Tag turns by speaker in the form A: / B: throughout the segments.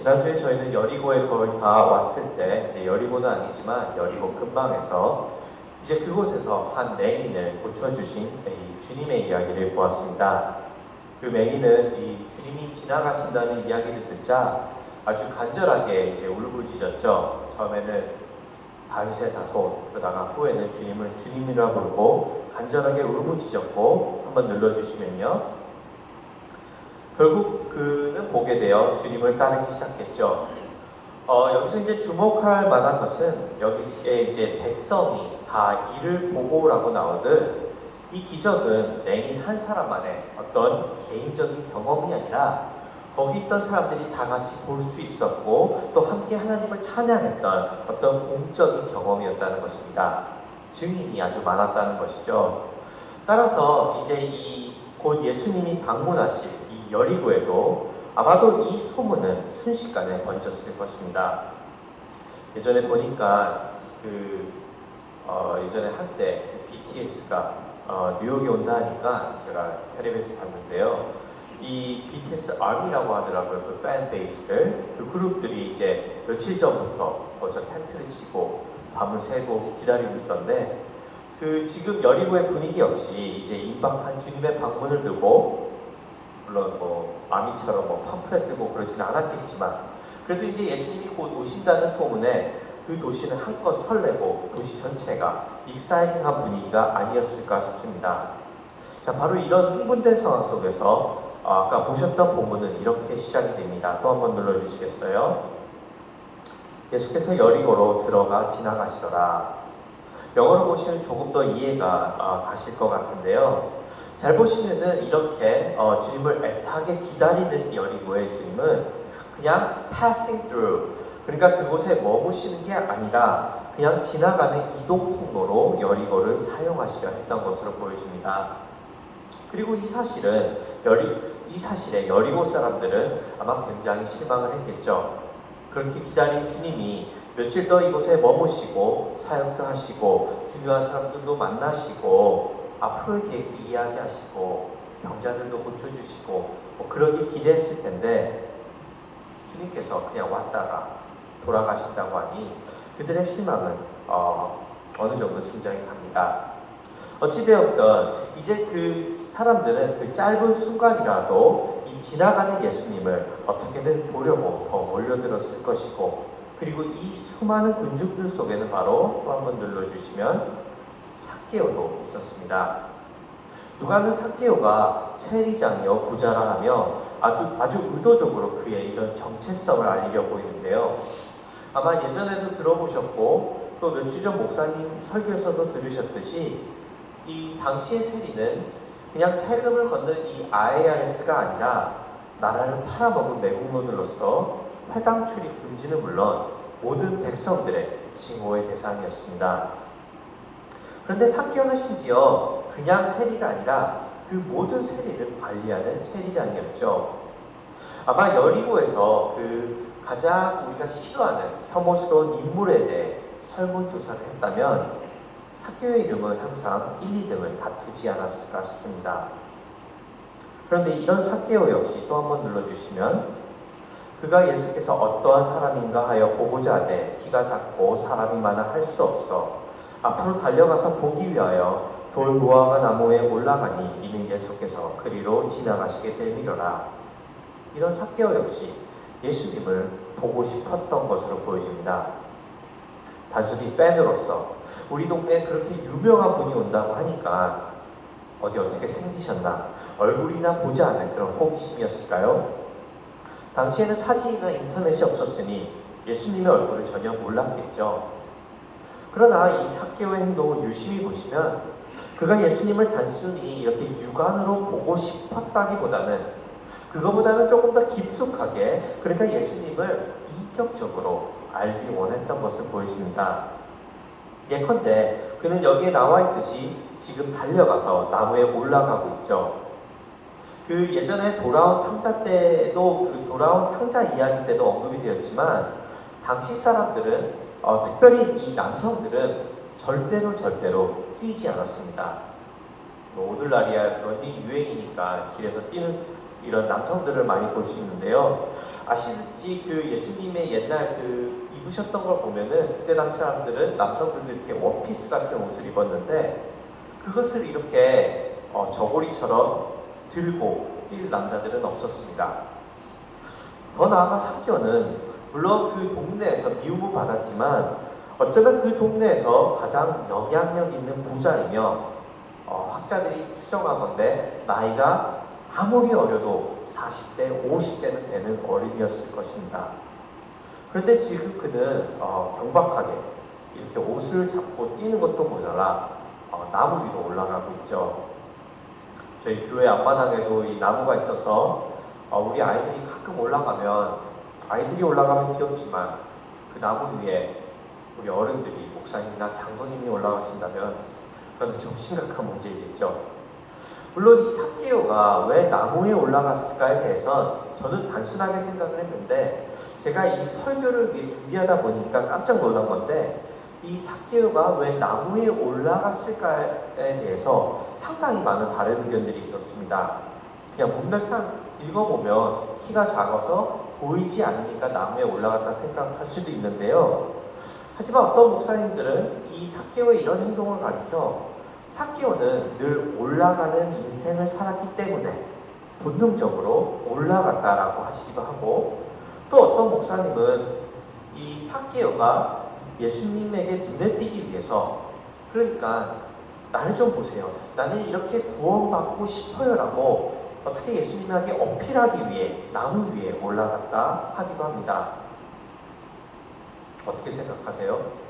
A: 지난주에 저희는 여리고에 거의 다 왔을 때, 이제 여리고는 아니지만 여리고 근방에서 이제 그곳에서 한 맹인을 고쳐주신 이 주님의 이야기를 보았습니다. 그 맹인은 이 주님이 지나가신다는 이야기를 듣자 아주 간절하게 이제 울부짖었죠. 처음에는 다윗의 자손, 그러다가 후에는 주님을 주님이라 부르고 간절하게 울부짖었고, 한번 눌러주시면요. 결국 그는 보게 되어 주님을 따르기 시작했죠. 여기서 이제 주목할 만한 것은 여기에 이제 백성이 다 이를 보고라고 나오듯 이 기적은 맹인 한 사람만의 어떤 개인적인 경험이 아니라 거기 있던 사람들이 다 같이 볼 수 있었고 또 함께 하나님을 찬양했던 어떤 공적인 경험이었다는 것입니다. 증인이 아주 많았다는 것이죠. 따라서 이제 이 곧 예수님이 방문하실 이 여리고에도 아마도 이 소문은 순식간에 번졌을 것입니다. 예전에 보니까 예전에 한때 BTS가 뉴욕에 온다 하니까 제가 텔레비에서 봤는데요. 이 BTS 아미라고 하더라고요. 그 팬베이스들, 그 그룹들이 이제 며칠 전부터 벌써 텐트를 치고 밤을 새고 기다리고 있던데, 지금 여리고의 분위기 역시 이제 임박한 주님의 방문을 두고, 물론 아미처럼 팜플렛 들고 그러지는 않았겠지만, 그래도 이제 예수님이 곧 오신다는 소문에 그 도시는 한껏 설레고 도시 전체가 익사이팅한 분위기가 아니었을까 싶습니다. 자, 바로 이런 흥분된 상황 속에서 아까 보셨던 본문은 이렇게 시작이 됩니다. 또 한번 눌러주시겠어요? 예수께서 여리고로 들어가 지나가시더라. 영어로 보시면 조금 더 이해가 가실 것 같은데요. 잘 보시면은 이렇게 주님을 애타게 기다리는 여리고의 주님은 그냥 passing through, 그러니까 그곳에 머무시는 게 아니라 그냥 지나가는 이동 통로로 여리고를 사용하시려 했던 것으로 보여집니다. 그리고 이 사실에 여리고 사람들은 아마 굉장히 실망을 했겠죠. 그렇게 기다린 주님이 며칠 더 이곳에 머무시고 사역도 하시고 중요한 사람들도 만나시고 앞으로의 계획도 이야기하시고 병자들도 고쳐주시고 그러기 기대했을 텐데 주님께서 그냥 왔다가 돌아가신다고 하니 그들의 실망은 어느 정도 짐작이 갑니다. 어찌되었든 이제 그 사람들은 그 짧은 순간이라도 이 지나가는 예수님을 어떻게든 보려고 더 몰려들었을 것이고, 그리고 이 수많은 군중들 속에는 바로 또 한번 눌러주시면 삭개오도 있었습니다. 누가는 삭개오가 세리장이요 부자라 하며 아주 의도적으로 그의 이런 정체성을 알리려 보이는데요. 아마 예전에도 들어보셨고 또 몇 주 전 목사님 설교에서도 들으셨듯이 이 당시의 세리는 그냥 세금을 걷는 이 IRS가 아니라 나라를 팔아먹은 매국노들로서 회당 출입 금지는 물론 모든 백성들의 징후의 대상이었습니다. 그런데 삭개오는 심지어 그냥 세리가 아니라 그 모든 세리를 관리하는 세리장이었죠. 아마 여리고에서 가장 우리가 싫어하는 혐오스러운 인물에 대해 설문조사를 했다면 삭개오의 이름은 항상 1, 2등을 다투지 않았을까 싶습니다. 그런데 이런 삭개오 역시 또 한번 눌러주시면 그가 예수께서 어떠한 사람인가 하여 보고자 하되 키가 작고 사람이 많아 할 수 없어 앞으로 달려가서 보기 위하여 돌 무화과 나무에 올라가니 이는 예수께서 그리로 지나가시게 됨이로라. 이런 삭개오 역시 예수님을 보고 싶었던 것으로 보여집니다. 단순히 팬으로서 우리 동네에 그렇게 유명한 분이 온다고 하니까 어떻게 생기셨나 얼굴이나 보자는 그런 호기심이었을까요? 당시에는 사진이나 인터넷이 없었으니 예수님의 얼굴을 전혀 몰랐겠죠. 그러나 이 삭개오의 행동을 유심히 보시면 그가 예수님을 단순히 이렇게 육안으로 보고 싶었다기보다는 그거보다는 조금 더 깊숙하게, 그러니까 예수님을 인격적으로 알기 원했던 것을 보여줍니다. 예컨대 그는 여기에 나와 있듯이 지금 달려가서 나무에 올라가고 있죠. 예전에 돌아온 탕자 때도 돌아온 탕자 이야기 때도 언급이 되었지만 당시 사람들은 특별히 이 남성들은 절대로 뛰지 않았습니다. 오늘날이야 러닝 유행이니까 길에서 뛰는 이런 남성들을 많이 볼 수 있는데요. 아시듯이 그 예수님의 옛날 그 입으셨던 걸 보면은 그때 당시 사람들은 남성들도 이렇게 원피스 같은 옷을 입었는데 그것을 이렇게 저고리처럼 들고 뛸 남자들은 없었습니다. 더 나아가 삭개오는 물론 그 동네에서 미움을 받았지만 어쩌면 그 동네에서 가장 영향력 있는 부자이며 학자들이 추정하건대 나이가 아무리 어려도 40대, 50대는 되는 어린이였을 것입니다. 그런데 지금 그는 경박하게 이렇게 옷을 잡고 뛰는 것도 모자라 나무 위로 올라가고 있죠. 저희 교회 앞바닥에도 이 나무가 있어서 우리 아이들이 가끔 올라가면 아이들이 올라가면 귀엽지만 그 나무 위에 우리 어른들이 목사님이나 장로님이 올라가신다면 그건 좀 심각한 문제이겠죠. 물론 이 삭개오가 왜 나무 위에 올라갔을까에 대해서 저는 단순하게 생각을 했는데 제가 이 설교를 위해 준비하다 보니까 깜짝 놀란 건데 이 삭개오가 왜 나무 위에 올라갔을까에 대해서 상당히 많은 다른 의견들이 있었습니다. 그냥 문맥상 읽어보면 키가 작아서 보이지 않으니까 나무에 올라갔다 생각할 수도 있는데요. 하지만 어떤 목사님들은 이 삭개오의 이런 행동을 가리켜 삭개오는 늘 올라가는 인생을 살았기 때문에 본능적으로 올라갔다라고 하시기도 하고 또 어떤 목사님은 이 삭개오가 예수님에게 눈에 띄기 위해서 그러니까 나를 좀 보세요. 나는 이렇게 구원받고 싶어요라고 어떻게 예수님에게 어필하기 위해 나무 위에 올라갔다 하기도 합니다. 어떻게 생각하세요?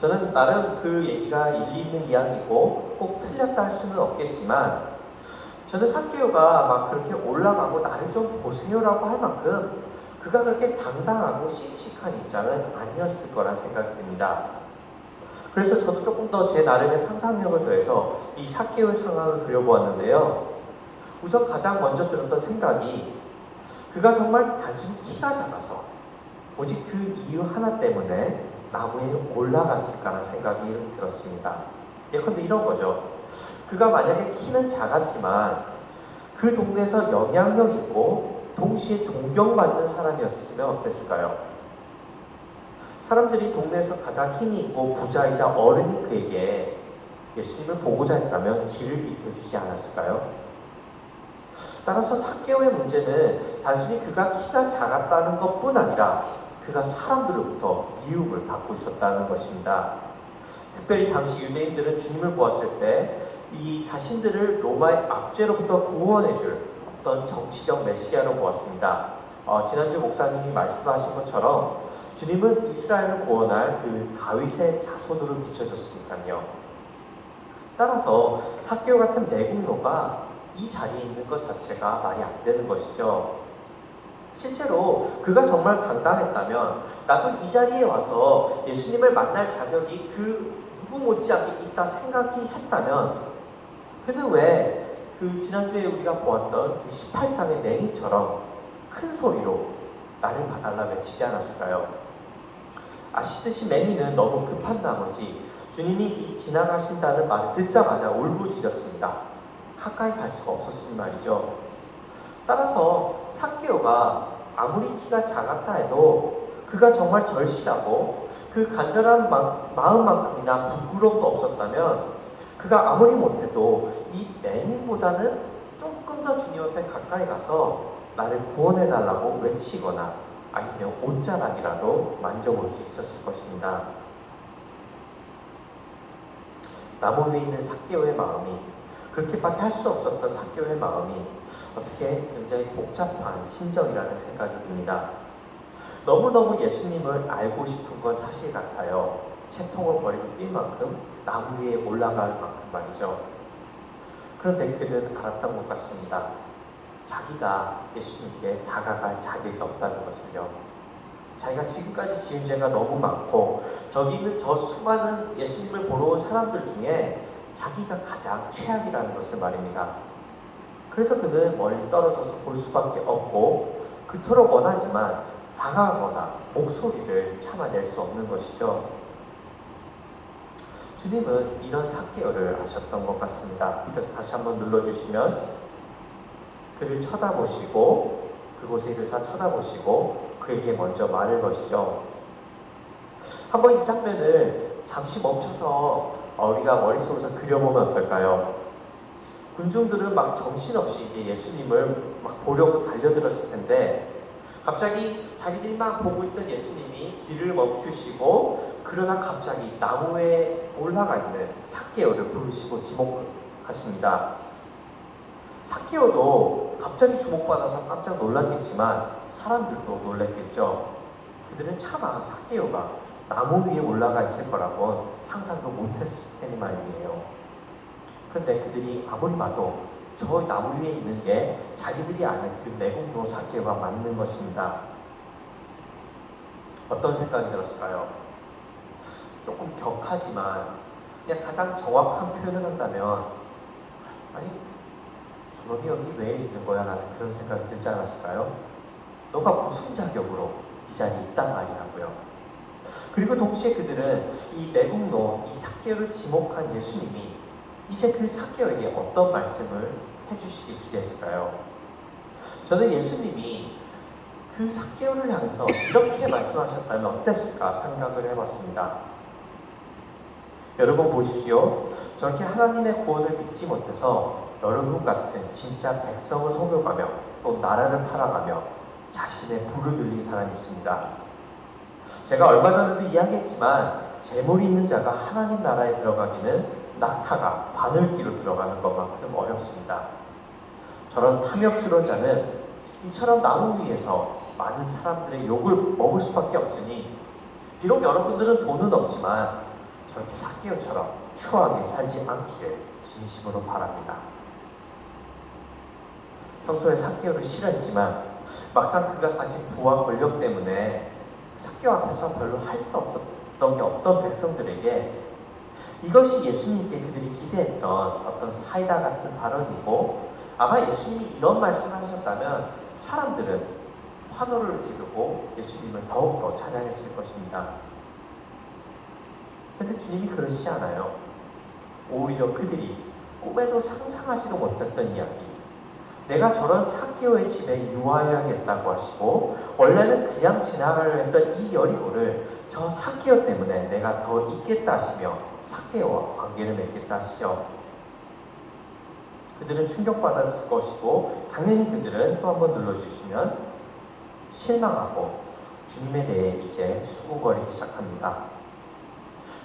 A: 저는 나름 그 얘기가 일리 있는 이야기고 꼭 틀렸다 할 수는 없겠지만 저는 삭개오가 막 그렇게 올라가고 나를 좀 보세요라고 할 만큼 그가 그렇게 당당하고 씩씩한 입장은 아니었을 거란 생각이 듭니다. 그래서 저도 조금 더 제 나름의 상상력을 더해서 이 삭개오의 상황을 그려보았는데요. 우선 가장 먼저 들었던 생각이 그가 정말 단순히 키가 작아서 오직 그 이유 하나 때문에 나무에 올라갔을까라는 생각이 들었습니다. 예컨대 이런 거죠. 그가 만약에 키는 작았지만 그 동네에서 영향력 있고 동시에 존경받는 사람이었으면 어땠을까요? 사람들이 동네에서 가장 힘이 있고 부자이자 어른이 그에게 예수님을 보고자 했다면 길을 비켜주지 않았을까요? 따라서 삭개오의 문제는 단순히 그가 키가 작았다는 것뿐 아니라 그가 사람들로부터 미움을 받고 있었다는 것입니다. 특별히 당시 유대인들은 주님을 보았을 때 이 자신들을 로마의 압제로부터 구원해줄 어떤 정치적 메시아로 보았습니다. 지난주 목사님이 말씀하신 것처럼 주님은 이스라엘을 구원할 그 다윗의 자손으로 비춰졌으니까요. 따라서 삭개오 같은 매국노가 이 자리에 있는 것 자체가 말이 안 되는 것이죠. 실제로 그가 정말 당당했다면 나도 이 자리에 와서 예수님을 만날 자격이 그 누구 못지않게 있다 생각이 했다면 그는 왜 그 지난주에 우리가 보았던 그 18장의 맹인처럼 큰 소리로 나를 봐달라 외치지 않았을까요? 아시듯이 맹인은 너무 급한 나머지 주님이 지나가신다는 말을 듣자마자 울부짖었습니다. 가까이 갈 수가 없었으니 말이죠. 따라서 삭개오가 아무리 키가 작았다 해도 그가 정말 절실하고 그 간절한 마음만큼이나 부끄러움도 없었다면 그가 아무리 못해도 이 맹인보다는 조금 더 주님 앞에 가까이 가서 나를 구원해달라고 외치거나 아니면 옷자락이라도 만져볼 수 있었을 것입니다. 나무 위에 있는 삭개오의 마음이 그렇게밖에 할 수 없었던 삭개오의 마음이 어떻게 굉장히 복잡한 심정이라는 생각이 듭니다. 너무너무 예수님을 알고 싶은 건 사실 같아요. 채통을 버리고 뛸 만큼 나무 위에 올라갈 만큼 말이죠. 그런데 그는 알았던 것 같습니다. 자기가 예수님께 다가갈 자격이 없다는 것을요. 자기가 지금까지 지은 죄가 너무 많고 저기 있는 저 수많은 예수님을 보러 온 사람들 중에 자기가 가장 최악이라는 것을 말입니다. 그래서 그는 멀리 떨어져서 볼 수밖에 없고 그토록 원하지만 다가가거나 목소리를 참아낼 수 없는 것이죠. 주님은 이런 삭개오를 아셨던 것 같습니다. 그래서 다시 한번 눌러주시면 그를 쳐다보시고 그곳에 이르사 쳐다보시고 그에게 먼저 말을 것이죠. 한번 이 장면을 잠시 멈춰서 우리가 머릿속에서 그려보면 어떨까요? 군중들은 막 정신없이 이제 예수님을 막 보려고 달려들었을 텐데 갑자기 자기들이 막 보고 있던 예수님이 길을 멈추시고 그러다 갑자기 나무에 올라가 있는 삭개오를 부르시고 지목하십니다. 삭개오도 갑자기 주목받아서 깜짝 놀랐겠지만 사람들도 놀랐겠죠. 그들은 차마 삭개오가 나무 위에 올라가 있을 거라고 상상도 못했을 테니 말이에요. 그런데 그들이 아무리 봐도 저 나무 위에 있는 게 자기들이 아는 그 내공로 삭개오가 맞는 것입니다. 어떤 생각이 들었을까요? 조금 격하지만 그냥 가장 정확한 표현을 한다면 아니 저놈이 여기 왜 있는 거야? 라는 그런 생각이 들지 않았을까요? 너가 무슨 자격으로 이 자리에 있단 말이라고요. 그리고 동시에 그들은 이 내국노, 이 삭개오를 지목한 예수님이 이제 그 삭개오에게 어떤 말씀을 해주시길 기대했을까요? 저는 예수님이 그 삭개오를 향해서 이렇게 말씀하셨다면 어땠을까 생각을 해봤습니다. 여러분 보십시오. 저렇게 하나님의 구원을 믿지 못해서 여러분 같은 진짜 백성을 속여가며 또 나라를 팔아가며 자신의 부를 늘린 사람이 있습니다. 제가 얼마 전에도 이야기했지만 재물이 있는 자가 하나님 나라에 들어가기는 낙타가 바늘기로 들어가는 것만큼 어렵습니다. 저런 탐욕스러운 자는 이처럼 나무 위에서 많은 사람들의 욕을 먹을 수밖에 없으니 비록 여러분들은 돈은 없지만 저렇게 삭개오처럼 추하게 살지 않기를 진심으로 바랍니다. 평소에 삭개오를 싫어했지만 막상 그가 가진 부와 권력 때문에 삭개오 앞에서 별로 할 수 없었던 게 어떤 백성들에게 이것이 예수님께 그들이 기대했던 어떤 사이다 같은 발언이고 아마 예수님이 이런 말씀을 하셨다면 사람들은 환호를 지르고 예수님을 더욱더 찬양했을 것입니다. 그런데 주님이 그러시지 않아요. 오히려 그들이 꿈에도 상상하지도 못했던 이야기 내가 저런 삭개오의 집에 유하여야겠다고 하시고 원래는 그냥 지나가려 했던 이 여리고를 저 삭개오 때문에 내가 더 있겠다 하시며 삭개오와 관계를 맺겠다 하시죠. 그들은 충격받았을 것이고 당연히 그들은 또 한번 눌러주시면 실망하고 주님에 대해 이제 수군거리기 시작합니다.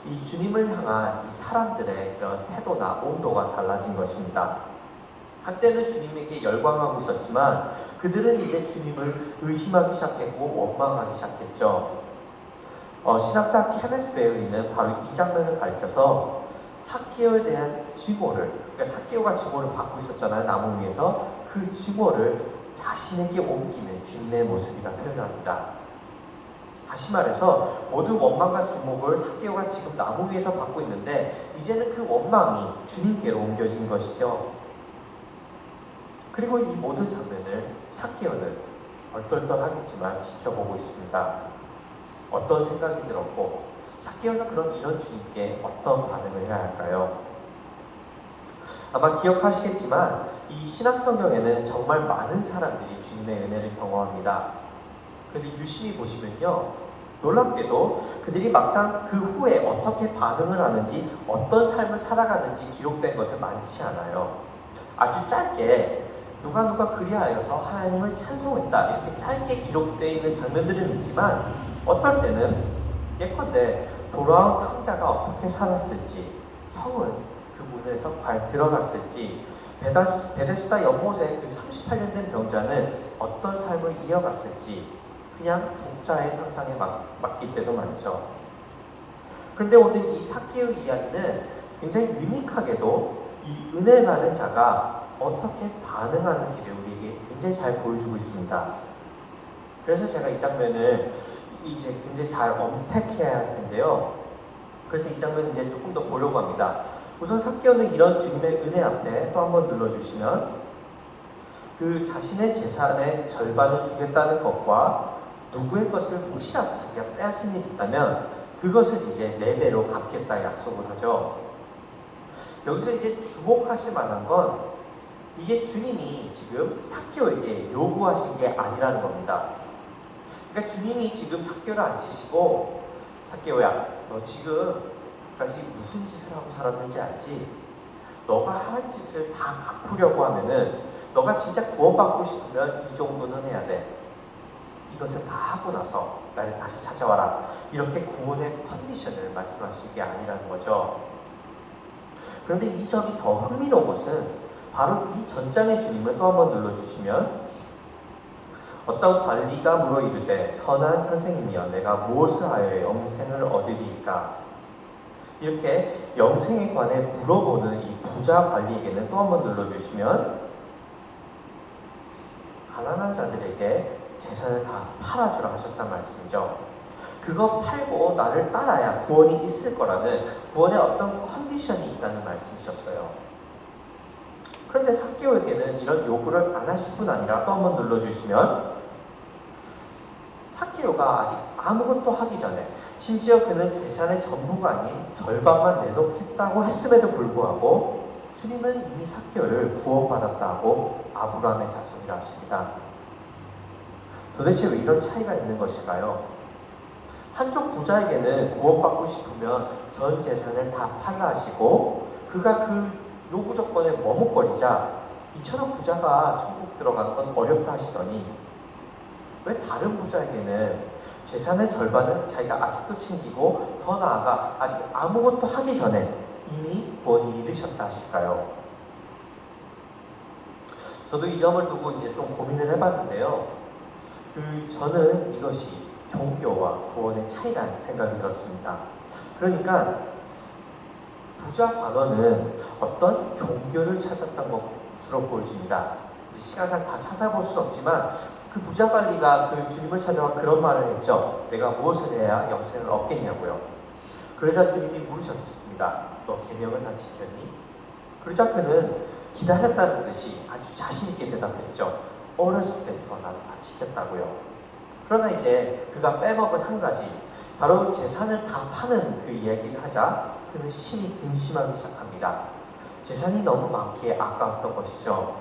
A: 이 주님을 향한 이 사람들의 그런 태도나 온도가 달라진 것입니다. 한때는 주님에게 열광하고 있었지만 그들은 이제 주님을 의심하기 시작했고 원망하기 시작했죠. 신학자 케네스 베일리는 바로 이 장면을 가리켜서 삭개오에 대한 증오를, 그러니까 삭개오가 증오를 받고 있었잖아요. 나무 위에서 그 증오를 자신에게 옮기는 주님의 모습이라 표현합니다. 다시 말해서 모두 원망과 주목을 삭개오가 지금 나무 위에서 받고 있는데 이제는 그 원망이 주님께로 옮겨진 것이죠. 그리고 이 모든 장면을 삭개오는 얼떨떨하겠지만 지켜보고 있습니다. 어떤 생각이 들었고 삭개오는 그럼 이런 주님께 어떤 반응을 해야 할까요? 아마 기억하시겠지만 이 신약성경에는 정말 많은 사람들이 주님의 은혜를 경험합니다. 그런데 유심히 보시면요 놀랍게도 그들이 막상 그 후에 어떻게 반응을 하는지 어떤 삶을 살아가는지 기록된 것은 많지 않아요. 아주 짧게 누가 그리하여서 하나님을 찬송했다 이렇게 짧게 기록되어 있는 장면들은 있지만 어떨 때는 예컨대 돌아온 탕자가 어떻게 살았을지 형은 그 문에서 과연 들어갔을지 베데스다 연못의 그 38년 된 병자는 어떤 삶을 이어갔을지 그냥 독자의 상상에 맡길 때도 많죠. 그런데 오늘 이 삭개오 이야기는 굉장히 유니크하게도 이 은혜 많은 자가 어떻게 반응하는지를 우리에게 굉장히 잘 보여주고 있습니다. 그래서 제가 이 장면을 이제 굉장히 잘 언팩해야 할 텐데요. 그래서 이 장면을 이제 조금 더 보려고 합니다. 우선 삭개오는 이런 주님의 은혜 앞에 또 한번 눌러주시면 그 자신의 재산의 절반을 주겠다는 것과 누구의 것을 혹시라도 자기가 빼앗은 일이 있다면 그것을 이제 4배로 갚겠다 약속을 하죠. 여기서 이제 주목하실 만한 건 이게 주님이 지금 삭개오에게 요구하신 게 아니라는 겁니다. 그러니까 주님이 지금 삭개오를 안 치시고 삭개오야, 너 지금까지 무슨 짓을 하고 살았는지 알지? 너가 한 짓을 다 갚으려고 하면은 너가 진짜 구원받고 싶으면 이 정도는 해야 돼. 이것을 다 하고 나서 나를 다시 찾아와라. 이렇게 구원의 컨디션을 말씀하신 게 아니라는 거죠. 그런데 이 점이 더 흥미로운 것은 바로 이 전장의 주님을 또 한번 눌러주시면 어떤 관리가 물어 이르되 선한 선생님이여 내가 무엇을 하여 영생을 얻으리이까. 이렇게 영생에 관해 물어보는 이 부자 관리에게는 또 한번 눌러주시면 가난한 자들에게 재산을 다 팔아주라 하셨단 말씀이죠. 그거 팔고 나를 따라야 구원이 있을 거라는 구원의 어떤 컨디션이 있다는 말씀이셨어요. 그런데 삭개오에게는 이런 요구를 안 하실 뿐 아니라 또 한번 눌러주시면 삭개오가 아직 아무것도 하기 전에 심지어 그는 재산의 전부가 아닌 절반만 내놓겠다고 했음에도 불구하고 주님은 이미 삭개오를 구원받았다고 아브라함의 자손이라 하십니다. 도대체 왜 이런 차이가 있는 것일까요? 한쪽 부자에게는 구원받고 싶으면 전 재산을 다 팔라 하시고 그가 그 요구 조건에 머뭇거리자 이처럼 부자가 천국 들어가는 건 어렵다 하시더니 왜 다른 부자에게는 재산의 절반은 자기가 아직도 챙기고 더 나아가 아직 아무것도 하기 전에 이미 구원이 이르셨다 하실까요? 저도 이 점을 두고 이제 좀 고민을 해봤는데요. 저는 이것이 종교와 구원의 차이라는 생각이 들었습니다. 그러니까 부자 관원은 어떤 종교를 찾았던 것으로 보여집니다. 시간상 다 찾아볼 수는 없지만 그 부자 관리가 그 주님을 찾아와 그런 말을 했죠. 내가 무엇을 해야 영생을 얻겠냐고요. 그러자 주님이 물으셨습니다. 너 계명을 다 지켰니? 그러자 그는 기다렸다는 듯이 아주 자신있게 대답했죠. 어렸을 때부터 나는 다 지켰다고요. 그러나 이제 그가 빼먹은 한 가지, 바로 재산을 다 파는 그 이야기를 하자 그는 심히 근심하기 시작합니다. 재산이 너무 많기에 아까웠던 것이죠.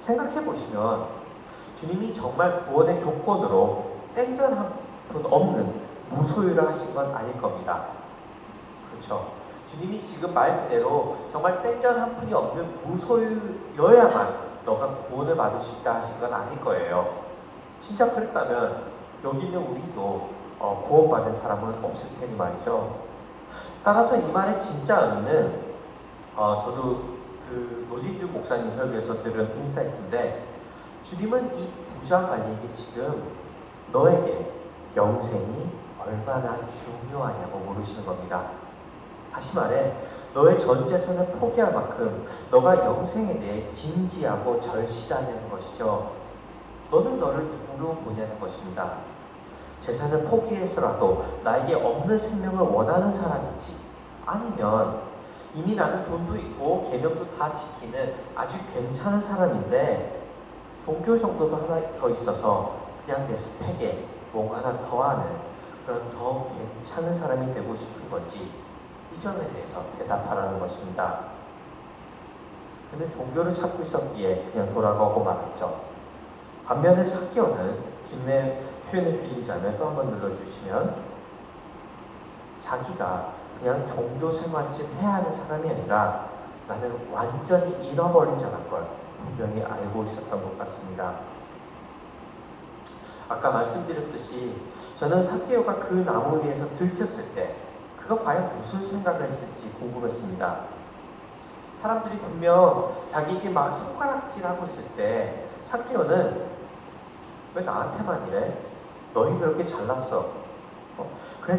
A: 생각해보시면 주님이 정말 구원의 조건으로 땡전 한 푼 없는 무소유를 하신 건 아닐 겁니다. 그렇죠? 주님이 지금 말 그대로 정말 땡전 한 푼이 없는 무소유여야만 너가 구원을 받을 수 있다 하신 건 아닐 거예요. 진짜 그랬다면 여기 있는 우리도 구원받은 사람은 없을 테니 말이죠. 따라서 이 말의 진짜 의미는 저도 그 노진주 목사님 설교에서 들은 인사이트인데 주님은 이 부자 관리에게 지금 너에게 영생이 얼마나 중요하냐고 물으시는 겁니다. 다시 말해 너의 전 재산을 포기할 만큼 너가 영생에 대해 진지하고 절실하냐는 것이죠. 너는 너를 누구로 보냐는 것입니다. 재산을 포기해서라도 나에게 없는 생명을 원하는 사람인지 아니면 이미 나는 돈도 있고 계명도 다 지키는 아주 괜찮은 사람인데 종교 정도도 하나 더 있어서 그냥 내 스펙에 뭔가 하나 더 하는 그런 더 괜찮은 사람이 되고 싶은 건지 이 점에 대해서 대답하라는 것입니다. 그는 종교를 찾고 있었기에 그냥 돌아가고 말았죠. 반면에 삭개오는 주님의 표현을 빌리자면 또 한번 눌러주시면 자기가 그냥 종교 생활쯤 해야 하는 사람이 아니라 나는 완전히 잃어버린 자란 걸 분명히 알고 있었던 것 같습니다. 아까 말씀드렸듯이 저는 삭개오가 그 나무 위에서 들켰을 때 그가 과연 무슨 생각을 했을지 궁금했습니다. 사람들이 분명 자기에게 막 손가락질하고 있을 때 삭개오는 왜 나한테만 이래? 너희 그렇게 잘났어. 그래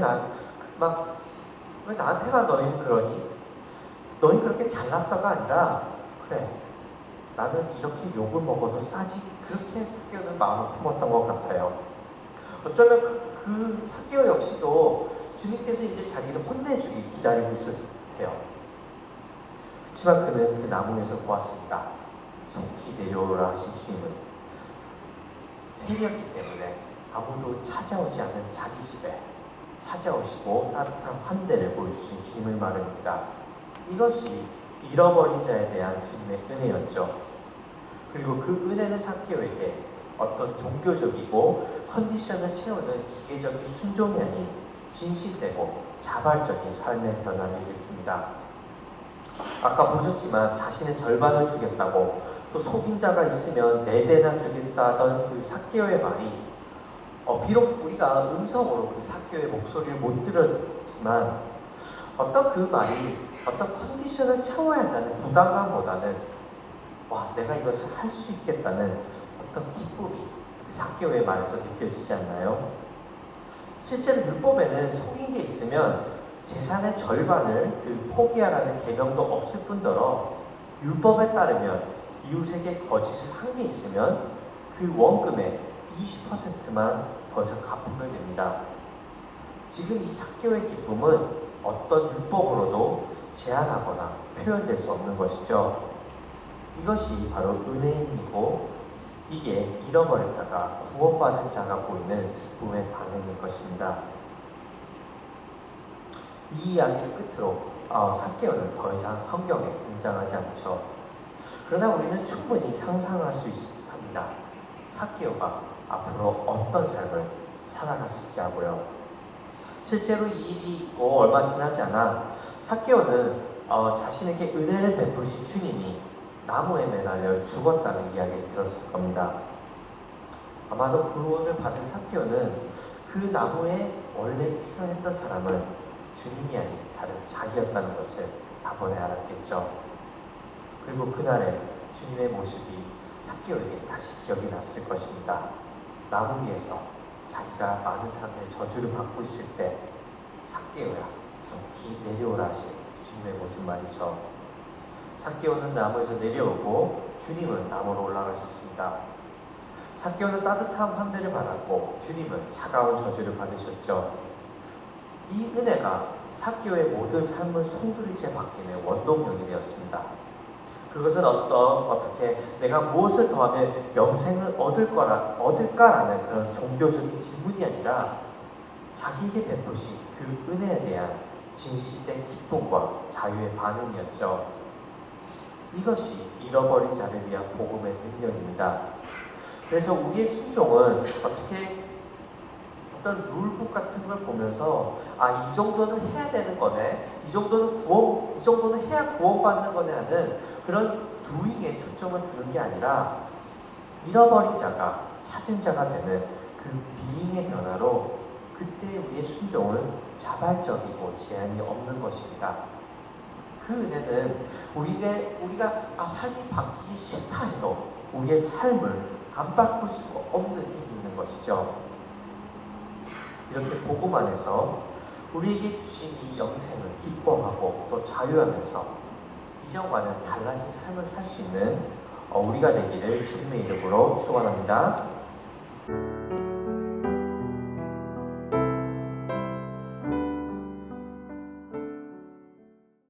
A: 왜 나한테만 너희는 그러니? 너희 그렇게 잘났어가 아니라 그래 나는 이렇게 욕을 먹어도 싸지. 그렇게 삭개오는 마음을 품었던 것 같아요. 어쩌면 그 삭개오 역시도 주님께서 이제 자기를 혼내주기 기다리고 있었을 테요. 그렇지만 그는 그 나무 위에서 보았습니다. 속히 내려오라 하신 주님은 세렸기 때문에 아무도 찾아오지 않는 자기 집에 찾아오시고 따뜻한 환대를 보여주신 주님을 말합니다. 이것이 잃어버린 자에 대한 주님의 은혜였죠. 그리고 그 은혜는 삭개오에게 어떤 종교적이고 컨디션을 채우는 기계적인 순종이 아닌 진실되고 자발적인 삶의 변화를 일으킵니다. 아까 보셨지만 자신의 절반을 주겠다고 또 속인 자가 있으면 4배나 주겠다던 그 삭개오의 말이 비록 우리가 음성으로 그 삭개오의 목소리를 못 들었지만 어떤 그 말이 어떤 컨디션을 채워야 한다는 부담감보다는 내가 이것을 할 수 있겠다는 어떤 기쁨이 삭개오의 말에서 느껴지지 않나요? 실제로 율법에는 속인 게 있으면 재산의 절반을 포기하라는 계명도 없을 뿐더러 율법에 따르면 이웃에게 거짓을 한 게 있으면 그 원금의 20%만 더 이상 갚으면 됩니다. 지금 이 삭개오의 기쁨은 어떤 율법으로도 제한하거나 표현될 수 없는 것이죠. 이것이 바로 은혜이고 이게 잃어버렸다가 구원받은 자가 보이는 기쁨의 반응일 것입니다. 이 이야기를 끝으로 삭개오는 더 이상 성경에 등장하지 않죠. 그러나 우리는 충분히 상상할 수 있습니다. 삭개오가 앞으로 어떤 삶을 살아갔을지 하고요. 실제로 이 일이 있고 얼마 지나지 않아 삭개오는 자신에게 은혜를 베푸신 주님이 나무에 매달려 죽었다는 이야기를 들었을 겁니다. 아마도 구원을 받은 삭개오는 그 나무에 원래 있어야 했던 사람은 주님이 아닌 다른 자기였다는 것을 다번에 알았겠죠. 그리고 그날의 주님의 모습이 삭개오에게 다시 기억이 났을 것입니다. 나무 위에서 자기가 많은 사람들의 저주를 받고 있을 때 삭개오야 속히 내려오라 하신 주님의 모습 말이죠. 삭개오는 나무에서 내려오고 주님은 나무로 올라가셨습니다. 삭개오는 따뜻한 환대를 받았고 주님은 차가운 저주를 받으셨죠. 이 은혜가 삭개오의 모든 삶을 송두리째 바뀌는 원동력이 되었습니다. 그것은 어떻게 내가 무엇을 더하면 영생을 얻을까라는 그런 종교적인 질문이 아니라 자기에게 베푸신 그 은혜에 대한 진실된 기쁨과 자유의 반응이었죠. 이것이 잃어버린 자를 위한 복음의 능력입니다. 그래서 우리의 순종은 어떤 룰북 같은 걸 보면서 이 정도는 해야 되는 거네, 이 정도는 해야 구원받는 거네 하는 그런 도잉에 초점을 두는 게 아니라 잃어버린 자가 찾은 자가 되는 그 비잉의 변화로 그때 우리의 순종은 자발적이고 제한이 없는 것입니다. 그 은혜는 우리가 삶이 바뀌기 싫다 해도 우리의 삶을 안 바꿀 수가 없는 힘이 있는 것이죠. 이렇게 복음 안에서 우리에게 주신 이 영생을 기뻐하고 또 자유하면서 이전과는 달라진 삶을 살 수 있는 우리가 되기를 주님의 이름으로 축원합니다.